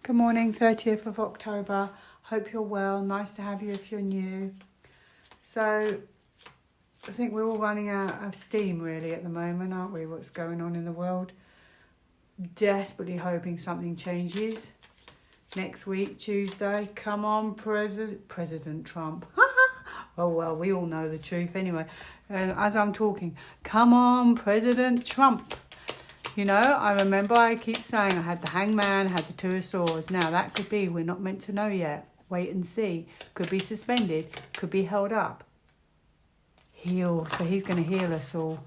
Good morning, 30th of October. Hope you're well. Nice to have you if you're new. So, I think we're all running out of steam really at the moment, aren't we? What's going on in the world? Desperately hoping something changes. Next week, Tuesday. Come on, President Trump. Oh, well, we all know the truth anyway. As I'm talking, come on, President Trump. You know, I remember I keep saying I had the hangman, had the two of swords. Now, that could be, we're not meant to know yet. Wait and see. Could be suspended, could be held up. Heal. So he's going to heal us all.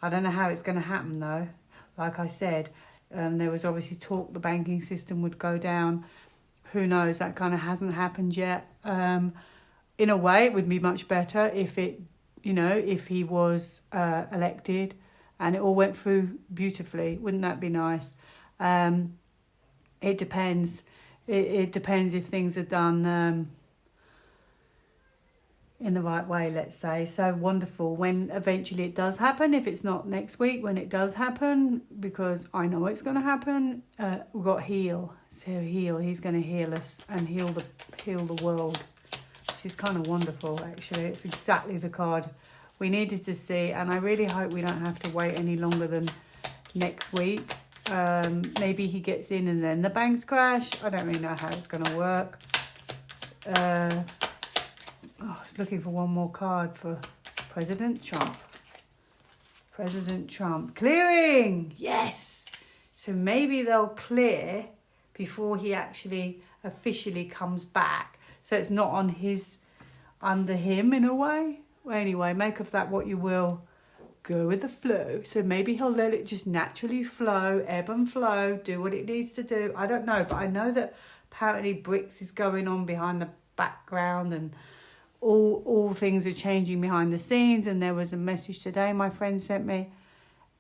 I don't know how it's going to happen, though. Like I said, there was obviously talk the banking system would go down. Who knows? That kind of hasn't happened yet. In a way, it would be much better if if he was elected and it all went through beautifully. Wouldn't that be nice? It depends. It depends if things are done in the right way, let's say. So wonderful when eventually it does happen. If it's not next week, when it does happen, because I know it's going to happen, we've got heal. So heal. He's going to heal us and heal the world, which is kind of wonderful, actually. It's exactly the card we needed to see, and I really hope we don't have to wait any longer than next week. Maybe he gets in and then the banks crash. I don't really know how it's going to work. I was looking for one more card for President Trump. President Trump. Clearing! Yes! So maybe they'll clear before he actually officially comes back. So it's not under him in a way. Well, anyway, make of that what you will. Go with the flow. So maybe he'll let it just naturally flow, ebb and flow, do what it needs to do. I don't know, but I know that apparently BRICS is going on behind the background and all things are changing behind the scenes. And there was a message today my friend sent me.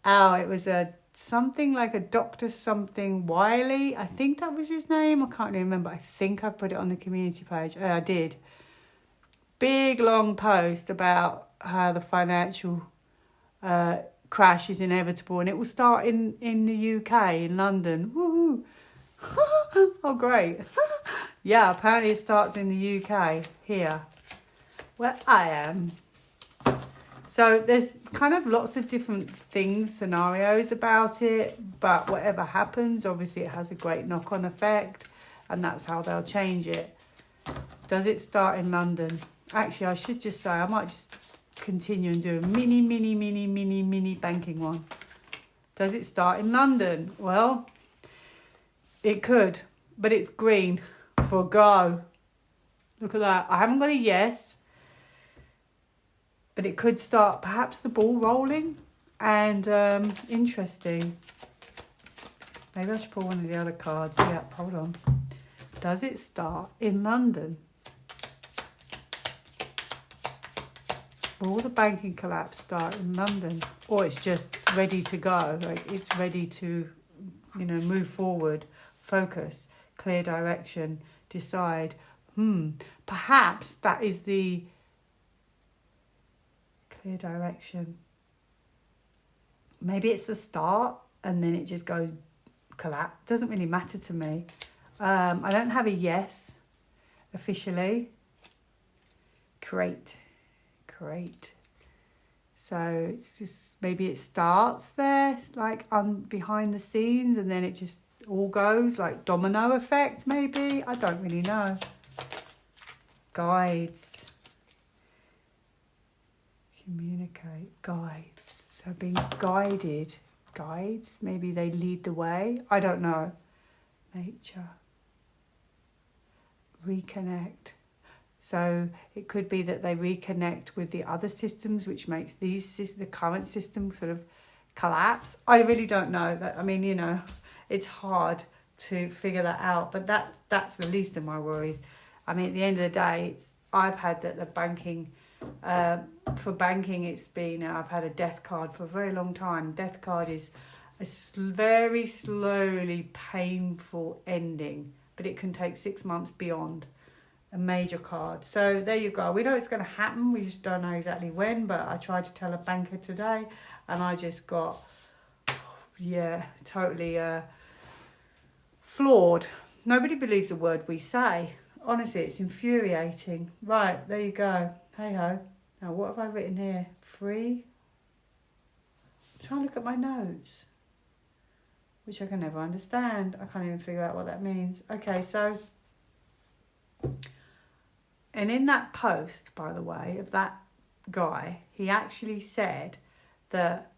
It was something like a Dr. something Wiley. I think that was his name. I can't remember. I think I put it on the community page. I did. Big long post about how the financial crash is inevitable, and it will start in the UK, in London. Woohoo! Oh, great. Yeah, apparently it starts in the UK, here, where I am. So there's kind of lots of different scenarios about it, but whatever happens, obviously it has a great knock-on effect, and that's how they'll change it. Does it start in London? Actually, I should just say, I might just continue and do a mini banking one. Does it start in London? Well, it could, but it's green for go. Look at that. I haven't got a yes, but it could start perhaps the ball rolling and interesting. Maybe I should pull one of the other cards. Yeah, hold on. Does it start in London? Will the banking collapse start in London? Or it's just ready to go, like it's ready to, move forward, focus, clear direction, decide. Perhaps that is the clear direction. Maybe it's the start and then it just goes collapse. Doesn't really matter to me. I don't have a yes officially. Great. So it's just, maybe it starts there, like behind the scenes, and then it just all goes like domino effect, maybe. I don't really know. Guides. Communicate. Guides. So being guided. Guides. Maybe they lead the way. I don't know. Nature. Reconnect. So it could be that they reconnect with the other systems, which makes the current system sort of collapse. I really don't know. It's hard to figure that out, but that's the least of my worries. I mean, at the end of the day, I've had that the banking, for banking, it's been, I've had a death card for a very long time. Death card is a very slowly painful ending, but it can take 6 months beyond. A major card. So there you go. We know it's going to happen. We just don't know exactly when, but I tried to tell a banker today and I just got, totally floored. Nobody believes a word we say. Honestly, it's infuriating. Right, there you go. Hey ho. Now, what have I written here? Free. I'm trying to look at my notes, which I can never understand. I can't even figure out what that means. Okay, so, and in that post, by the way, of that guy, he actually said that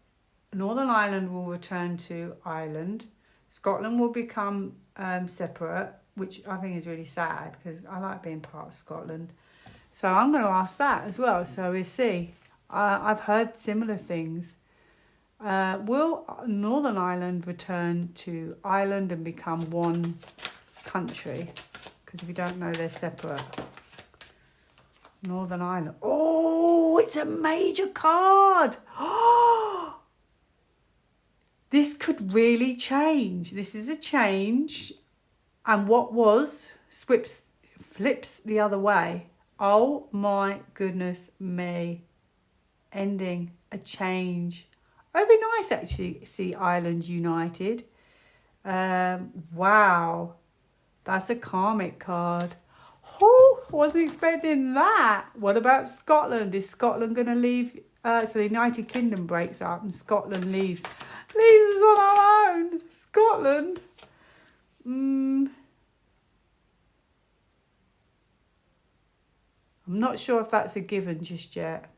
Northern Ireland will return to Ireland. Scotland will become separate, which I think is really sad because I like being part of Scotland. So I'm going to ask that as well. So we'll see. I've heard similar things. Will Northern Ireland return to Ireland and become one country? Because if you don't know, they're separate. Northern Ireland. Oh, it's a major card. Oh, this could really change. This is a change. And what was flips the other way. Oh my goodness me. Ending a change. It would be nice actually to see Ireland united. Wow. That's a karmic card. Oh, wasn't expecting that. What about Scotland? Is Scotland going to leave? So the United Kingdom breaks up and Scotland leaves. Leaves us on our own. Scotland. I'm not sure if that's a given just yet.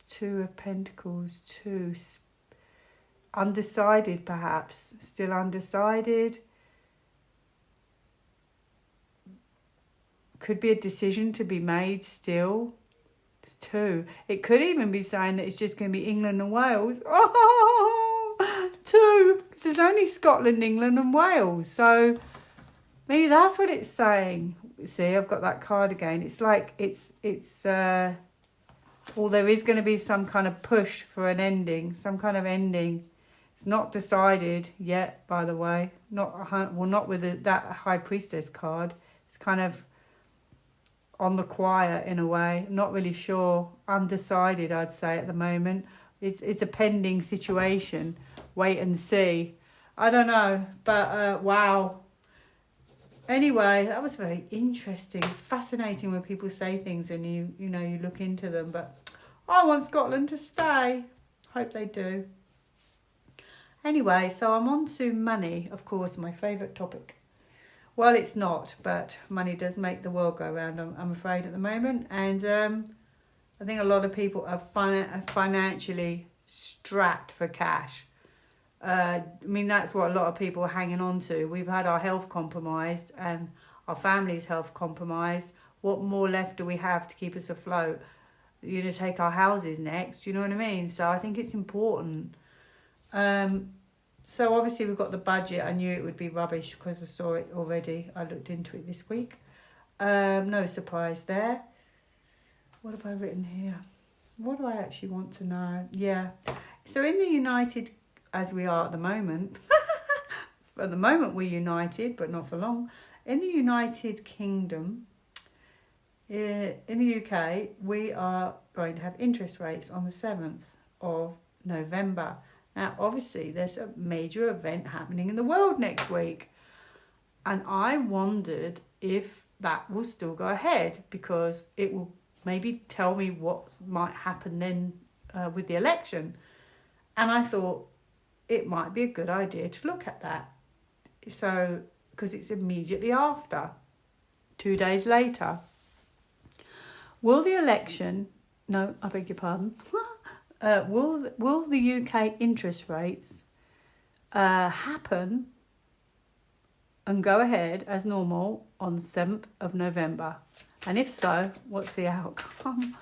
Two of Pentacles, two. Undecided perhaps. Still undecided. Could be a decision to be made still. It's two. It could even be saying that it's just going to be England and Wales. Oh, two. Because there's only Scotland, England and Wales. So maybe that's what it's saying. See, I've got that card again. It's like or there is going to be some kind of push for an ending. Some kind of ending. It's not decided yet, by the way. Not with that High Priestess card. It's kind of on the quiet in a way. Not really sure. Undecided, I'd say, at the moment. It's a pending situation. Wait and see. I don't know. But, wow. Anyway, that was very interesting. It's fascinating when people say things and you look into them. But I want Scotland to stay. Hope they do. Anyway, so I'm on to money, of course, my favourite topic. Well, it's not, but money does make the world go round, I'm afraid, at the moment. And I think a lot of people are financially strapped for cash. I mean, that's what a lot of people are hanging on to. We've had our health compromised and our family's health compromised. What more left do we have to keep us afloat? Take our houses next, you know what I mean? So I think it's important. So obviously we've got the budget. I knew it would be rubbish because I saw it already. I looked into it this week. No surprise there. What have I written here? What do I actually want to know? Yeah. So in the United, as we are at the moment, at the moment we're united, but not for long. In the United Kingdom, in the UK, we are going to have interest rates on the 7th of November. Now, obviously, there's a major event happening in the world next week. And I wondered if that will still go ahead because it will maybe tell me what might happen then with the election. And I thought it might be a good idea to look at that. So, because it's immediately after, 2 days later. Will the election, no, I beg your pardon, will the UK interest rates happen and go ahead as normal on the 7th of November? And if so, what's the outcome?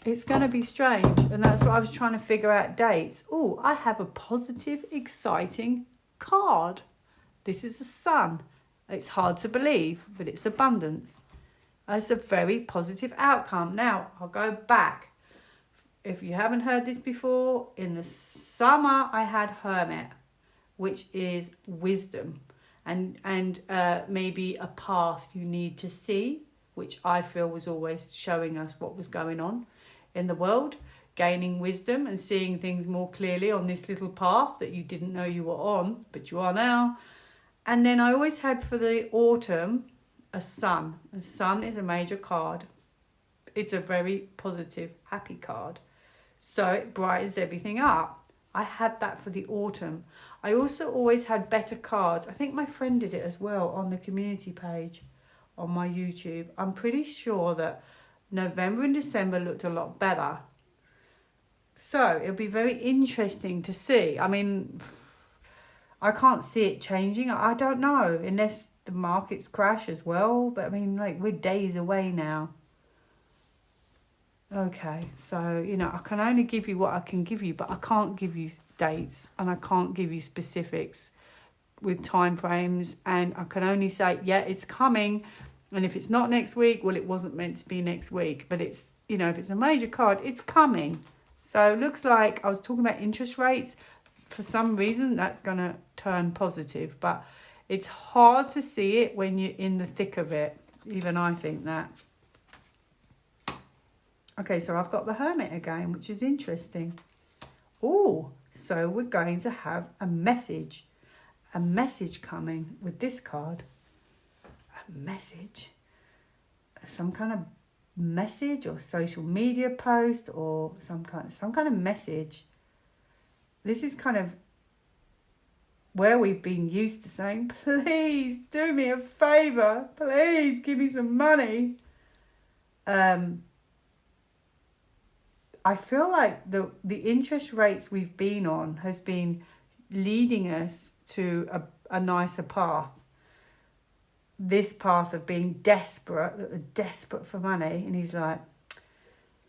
It's going to be strange. And that's what I was trying to figure out dates. Oh, I have a positive, exciting card. This is the sun. It's hard to believe, but it's abundance. It's a very positive outcome. Now, I'll go back. If you haven't heard this before, in the summer I had Hermit, which is wisdom and maybe a path you need to see, which I feel was always showing us what was going on in the world. gaining wisdom and seeing things more clearly on this little path that you didn't know you were on, but you are now. And then I always had for the autumn a sun. A sun is a major card. It's a very positive, happy card. So it brightens everything up. I had that for the autumn. I also always had better cards. I think my friend did it as well on the community page on my YouTube. I'm pretty sure that November and December looked a lot better. So it'll be very interesting to see. I mean, I can't see it changing. I don't know, unless the markets crash as well. But I mean, like, we're days away now. Okay, so, you know, I can only give you what I can give you, but I can't give you dates and I can't give you specifics with time frames. And I can only say, yeah, it's coming. And if it's not next week, well, it wasn't meant to be next week. But it's, you know, if it's a major card, it's coming. So it looks like I was talking about interest rates. For some reason, that's going to turn positive. But it's hard to see it when you're in the thick of it. Even I think that. Okay, so I've got the Hermit again, which is interesting. Oh, so we're going to have a message coming with this card. A message, some kind of message or social media post or some kind of message. This is kind of where we've been used to saying, please do me a favor, please give me some money. I feel like the interest rates we've been on has been leading us to a nicer path. This path of being desperate for money. And he's like,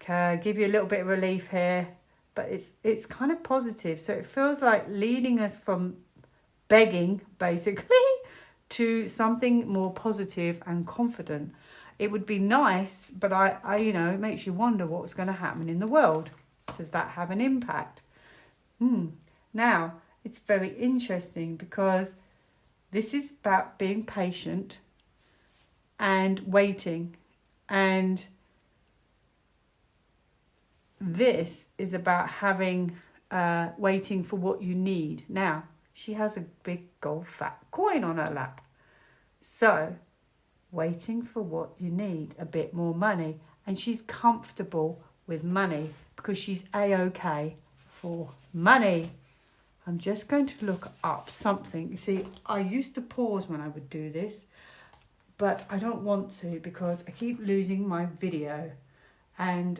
okay, I'll give you a little bit of relief here. But it's kind of positive. So it feels like leading us from begging, basically, to something more positive and confident. It would be nice, but I you know, it makes you wonder what's going to happen in the world. Does that have an impact? Now, it's very interesting because this is about being patient and waiting. And this is about having, waiting for what you need. Now, she has a big gold fat coin on her lap. So, waiting for what you need, a bit more money. And she's comfortable with money because she's A-OK for money. I'm just going to look up something. You see, I used to pause when I would do this, but I don't want to because I keep losing my video. And,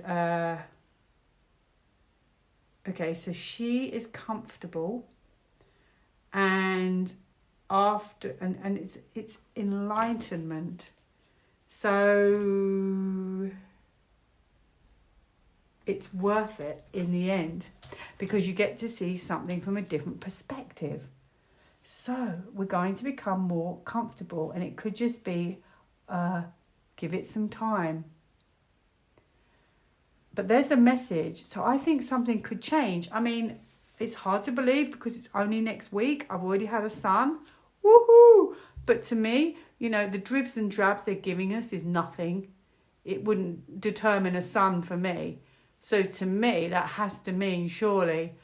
okay, so she is comfortable and after and it's enlightenment. So it's worth it in the end because you get to see something from a different perspective. So we're going to become more comfortable, and it could just be give it some time. But there's a message. So I think something could change. I mean, it's hard to believe because it's only next week. I've already had a son. Woohoo! But to me, you know, the dribs and drabs they're giving us is nothing. It wouldn't determine a son for me. So to me, that has to mean surely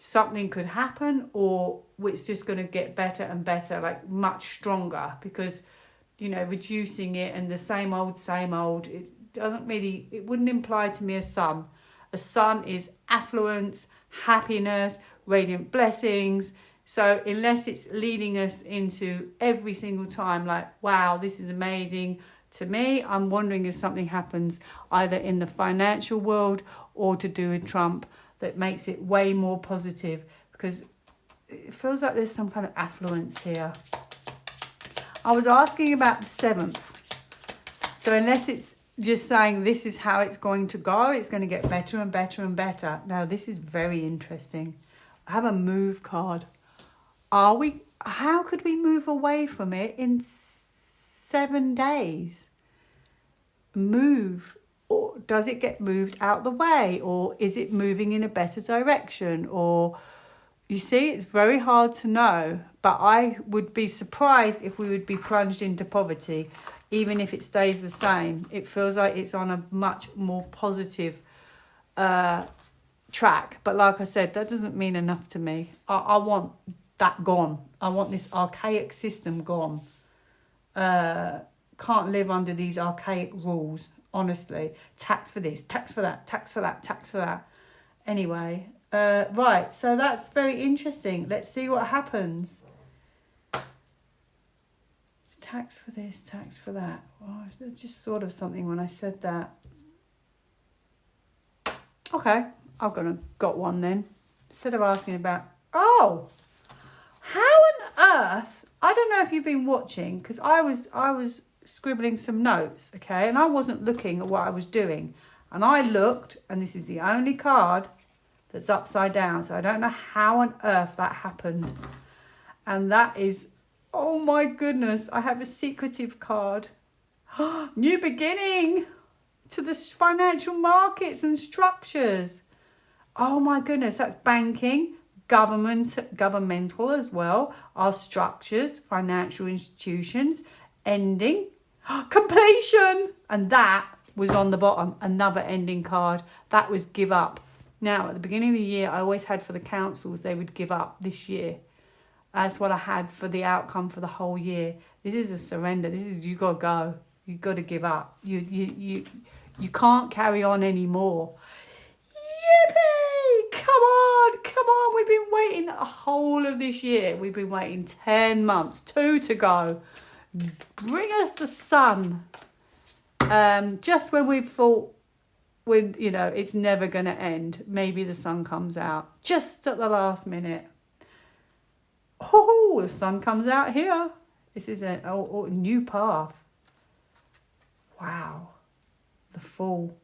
something could happen, or it's just going to get better and better, like much stronger, because, you know, reducing it and the same old, it doesn't really, it wouldn't imply to me a son. A son is affluence, happiness, radiant blessings. So unless it's leading us into every single time, like, wow, this is amazing. To me, I'm wondering if something happens either in the financial world or to do with Trump that makes it way more positive, because it feels like there's some kind of affluence here. I was asking about the 7th. So unless it's just saying this is how it's going to go, it's going to get better and better and better. Now, this is very interesting. I have a move card. How could we move away from it in 7 days? Move, or does it get moved out the way, or is it moving in a better direction? Or, you see, it's very hard to know, but I would be surprised if we would be plunged into poverty, even if it stays the same. It feels like it's on a much more positive track. But like I said, that doesn't mean enough to me. I want that gone. I want this archaic system gone. Can't live under these archaic rules, honestly. Tax for this, tax for that, tax for that, tax for that. Anyway, right, so that's very interesting. Let's see what happens. Tax for this, tax for that. Oh, I just thought of something when I said that. Okay, I've got one then. Instead of asking about, oh, how on earth, I don't know if you've been watching, because I was scribbling some notes, okay, and I wasn't looking at what I was doing. And I looked, and this is the only card that's upside down, so I don't know how on earth that happened. And that is, oh my goodness, I have a secretive card. New beginning to the financial markets and structures. Oh my goodness, that's banking, governmental as well, our structures, financial institutions, ending, completion. And that was on the bottom, another ending card. That was give up. Now, at the beginning of the year, I always had for the councils, they would give up this year. That's what I had for the outcome for the whole year. This is a surrender. This is, you got to go. You got to give up. You can't carry on anymore. Yippee! Come on. We've been waiting the whole of this year. We've been waiting 10 months, 2 to go. Bring us the sun. Just when we thought, it's never going to end, maybe the sun comes out just at the last minute. Oh, the sun comes out here. This is a new path. Wow. The Fool.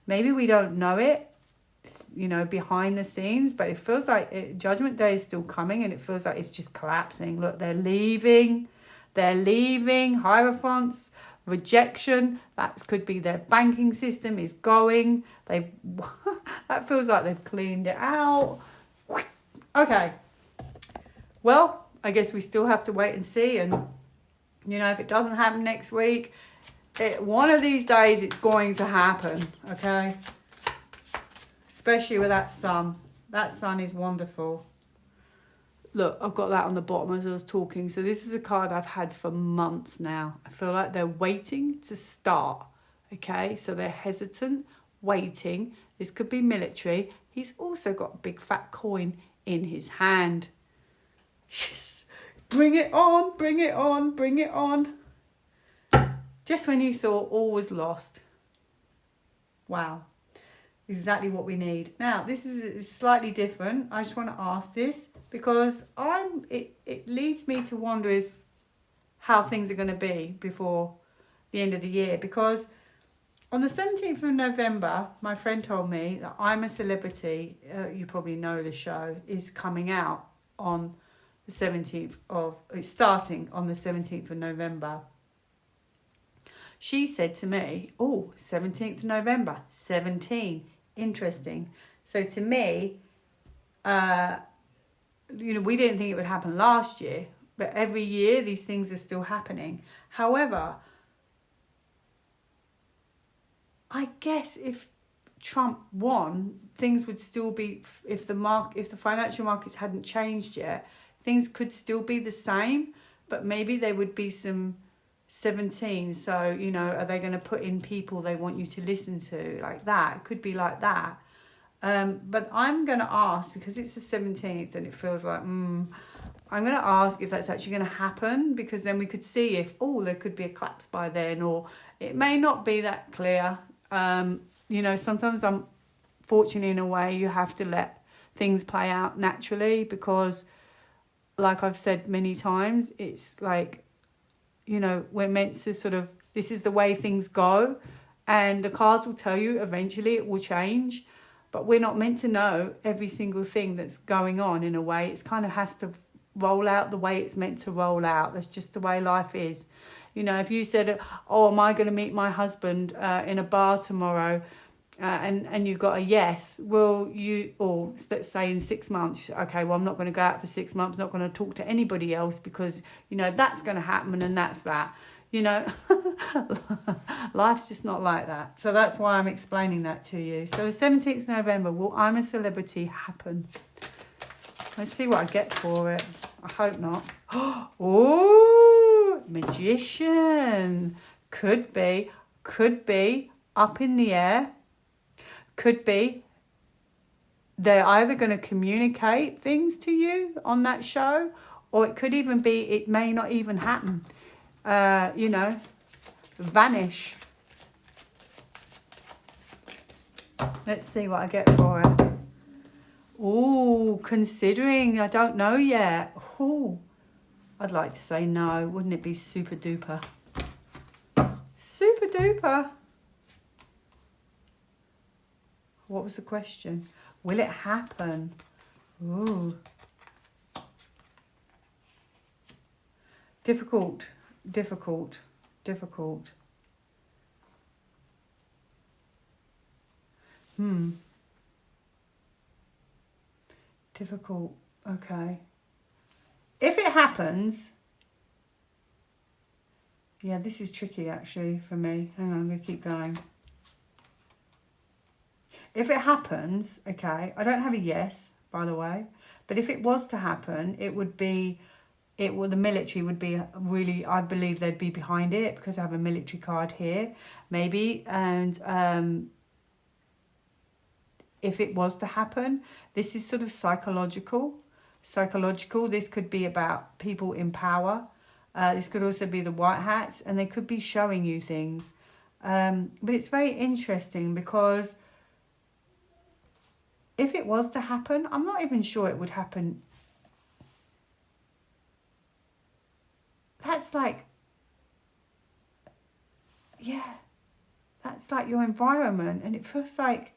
Maybe we don't know it, behind the scenes, but it feels like Judgment Day is still coming, and it feels like it's just collapsing. Look, they're leaving. Hierophants, rejection. That could be their banking system is going. That feels like they've cleaned it out. Okay. Well, I guess we still have to wait and see. And, if it doesn't happen next week, one of these days it's going to happen, okay? Especially with that sun. That sun is wonderful. Look, I've got that on the bottom as I was talking. So this is a card I've had for months now. I feel like they're waiting to start, okay? So they're hesitant, waiting. This could be military. He's also got a big fat coin in his hand. Yes. Bring it on, bring it on, bring it on. Just when you thought all was lost. Wow. Exactly what we need. Now, this is slightly different. I just want to ask this because it leads me to wonder how things are going to be before the end of the year. Because on the 17th of November, my friend told me that I'm a Celebrity, you probably know the show, is coming out on the 17th of, it's starting on the 17th of November. She said to me, 17th of November, 17, interesting. So to me, we didn't think it would happen last year, but every year these things are still happening. However, I guess if Trump won, things would still be, if the financial markets hadn't changed yet, things could still be the same, but maybe there would be some 17. So, are they going to put in people they want you to listen to like that? It could be like that. But I'm going to ask, because it's the 17th and it feels like, I'm going to ask if that's actually going to happen, because then we could see if, there could be a collapse by then, or it may not be that clear. Sometimes I'm fortunate in a way you have to let things play out naturally, because like I've said many times, it's like, we're meant to sort of, this is the way things go, and the cards will tell you eventually it will change, but we're not meant to know every single thing that's going on. In a way, it's kind of has to roll out the way it's meant to roll out. That's just the way life is. If you said, am I going to meet my husband in a bar tomorrow, and you got a yes, or let's say in 6 months, okay, well, I'm not going to go out for 6 months, not going to talk to anybody else, because that's going to happen, and that's that. Life's just not like that. So that's why I'm explaining that to you. So the 17th of November, will I'm a Celebrity happen? Let's see what I get for it. I hope not. Oh, Magician. Could be up in the air. Could be they're either going to communicate things to you on that show, or it could even be it may not even happen. You know, vanish. Let's see what I get for it. Oh, considering, I don't know yet. Oh, I'd like to say no. Wouldn't it be super duper? Super duper. What was the question? Will it happen? Ooh. Difficult. Difficult. Okay. If it happens, yeah, this is tricky actually for me. Hang on, I'm going to keep going. If it happens, okay, I don't have a yes, by the way, but if it was to happen, it would be, the military would be really, I believe they'd be behind it because I have a military card here, maybe, and if it was to happen, this is sort of psychological. This could be about people in power. This could also be the white hats, and they could be showing you things. But it's very interesting because if it was to happen, I'm not even sure it would happen. That's like, yeah, that's like your environment, and it feels like,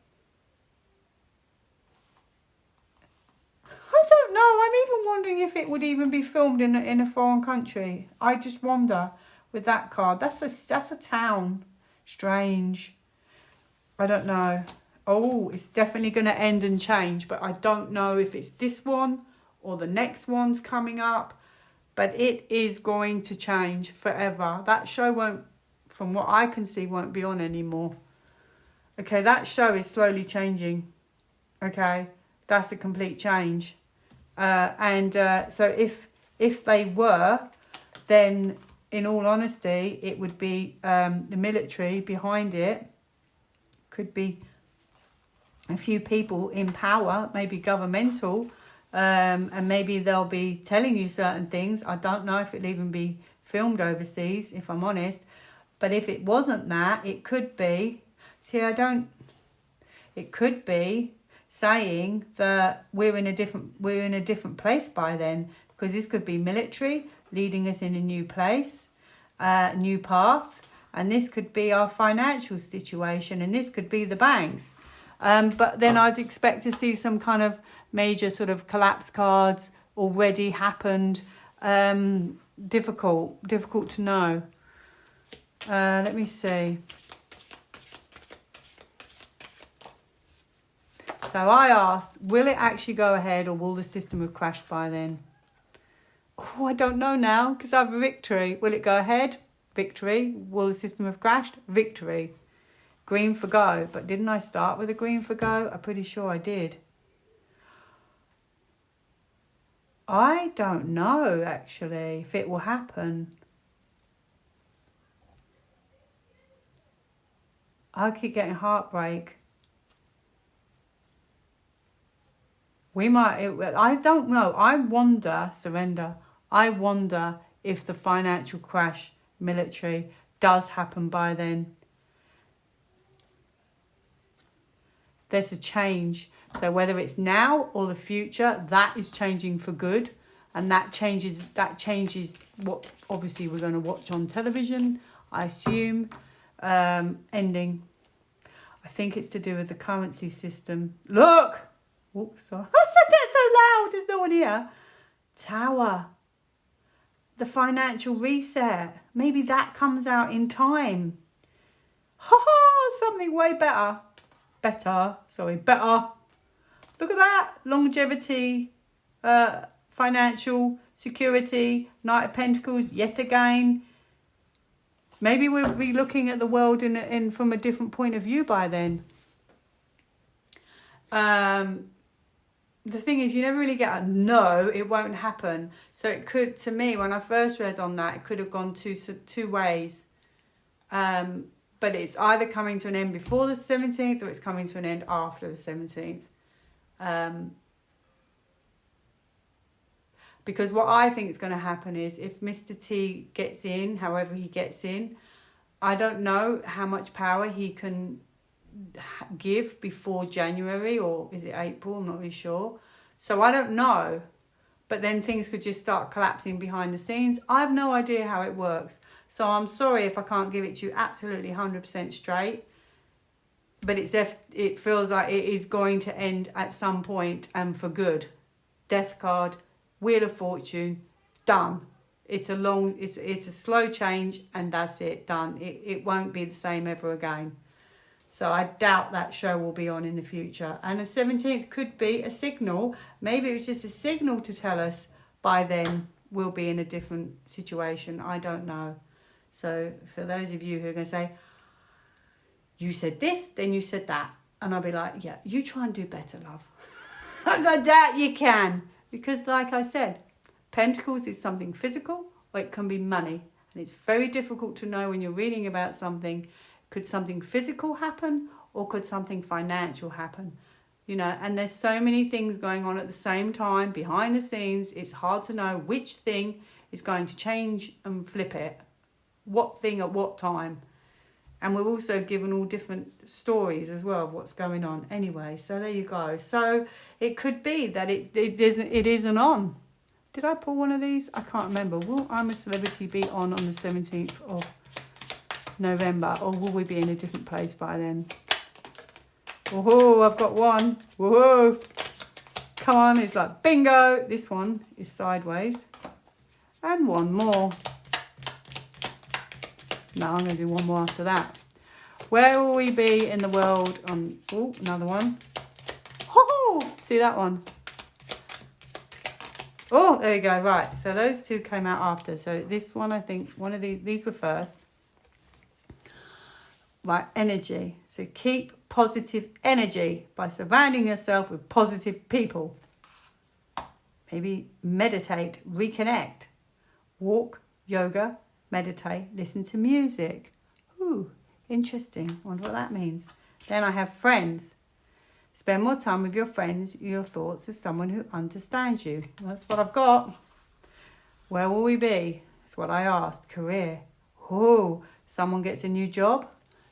I don't know. I'm even wondering if it would even be filmed in a foreign country. I just wonder with that card. That's a town. Strange. I don't know. Oh, it's definitely going to end and change, but I don't know if it's this one or the next one's coming up. But it is going to change forever. That show won't, from what I can see, won't be on anymore. Okay, that show is slowly changing. Okay, that's a complete change. So if they were, then in all honesty, it would be the military behind it. Could be a few people in power, maybe governmental, and maybe they'll be telling you certain things. I don't know if it'll even be filmed overseas, if I'm honest. But if it wasn't that, it could be. See, it could be saying that we're in a different place by then, because this could be military leading us in a new place, new path, and this could be our financial situation, and this could be the banks. But then I'd expect to see some kind of major sort of collapse cards already happened. Difficult to know. Let me see. So I asked, will it actually go ahead, or will the system have crashed by then? Oh, I don't know now, because I have a victory. Will it go ahead? Victory. Will the system have crashed? Victory. Green for go. But didn't I start with a green for go? I'm pretty sure I did. I don't know, actually, if it will happen. I keep getting heartbreak. We might, I don't know. I wonder, surrender. I wonder if the financial crash, military, does happen by then. There's a change. So whether it's now or the future, that is changing for good. And that changes what obviously we're going to watch on television, I assume. Ending. I think it's to do with the currency system. Look! Whoops, sorry. I said that so loud. There's no one here. Tower. The financial reset. Maybe that comes out in time. Ha ha! Something way better. Better. Look at that. Longevity. Financial security. Knight of Pentacles. Yet again. Maybe we'll be looking at the world in from a different point of view by then. The thing is, you never really get a no, it won't happen. So it could, to me, when I first read on that, it could have gone two ways. But it's either coming to an end before the 17th or it's coming to an end after the 17th. Because what I think is going to happen is if Mr. T gets in, however he gets in, I don't know how much power he can give before January, or is it April? I'm not really sure. So I don't know. But then things could just start collapsing behind the scenes. I have no idea how it works. So I'm sorry if I can't give it to you absolutely 100% straight. But it feels like it is going to end at some point and for good. Death card, Wheel of Fortune, done. It's a slow change and that's it, done. It won't be the same ever again. So I doubt that show will be on in the future. And the 17th could be a signal. Maybe it was just a signal to tell us by then we'll be in a different situation. I don't know. So for those of you who are going to say, you said this, then you said that. And I'll be like, yeah, you try and do better, love. As I doubt you can. Because like I said, Pentacles is something physical or it can be money. And it's very difficult to know when you're reading about something. Could something physical happen or could something financial happen? You know, and there's so many things going on at the same time behind the scenes. It's hard to know which thing is going to change and flip it. What thing at what time. And we're also given all different stories as well of what's going on. Anyway, so there you go. So it could be that it isn't on. Did I pull one of these? I can't remember. Will I'm a Celebrity be on the 17th of November, or will we be in a different place by then? Whoa, I've got one. Whoa, come on, it's like bingo. This one is sideways, and one more. No, I'm going to do one more after that. Where will we be in the world on? Oh, another one. Oh, see that one? Oh, there you go. Right, so those two came out after. So this one, I think, one of these were first. Right, energy. So keep positive energy by surrounding yourself with positive people. Maybe meditate, reconnect, walk, yoga, meditate, listen to music. Ooh, interesting. Wonder what that means. Then I have friends. Spend more time with your friends, your thoughts as someone who understands you. Well, that's what I've got. Where will we be? That's what I asked. Career. Oh, someone gets a new job.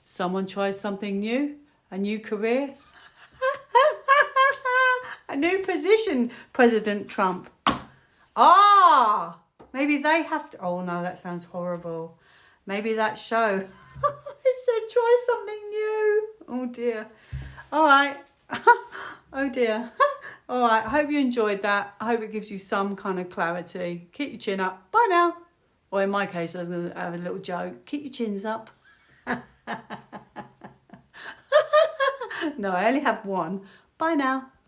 Someone tries something new, a new career, a new position, President Trump. Ah, maybe they have to, oh no, that sounds horrible. Maybe that show, it said try something new. Oh dear. All right. Oh dear. All right, I hope you enjoyed that. I hope it gives you some kind of clarity. Keep your chin up. Bye now. Or in my case, I was going to have a little joke. Keep your chins up. No, I only have one. Bye now.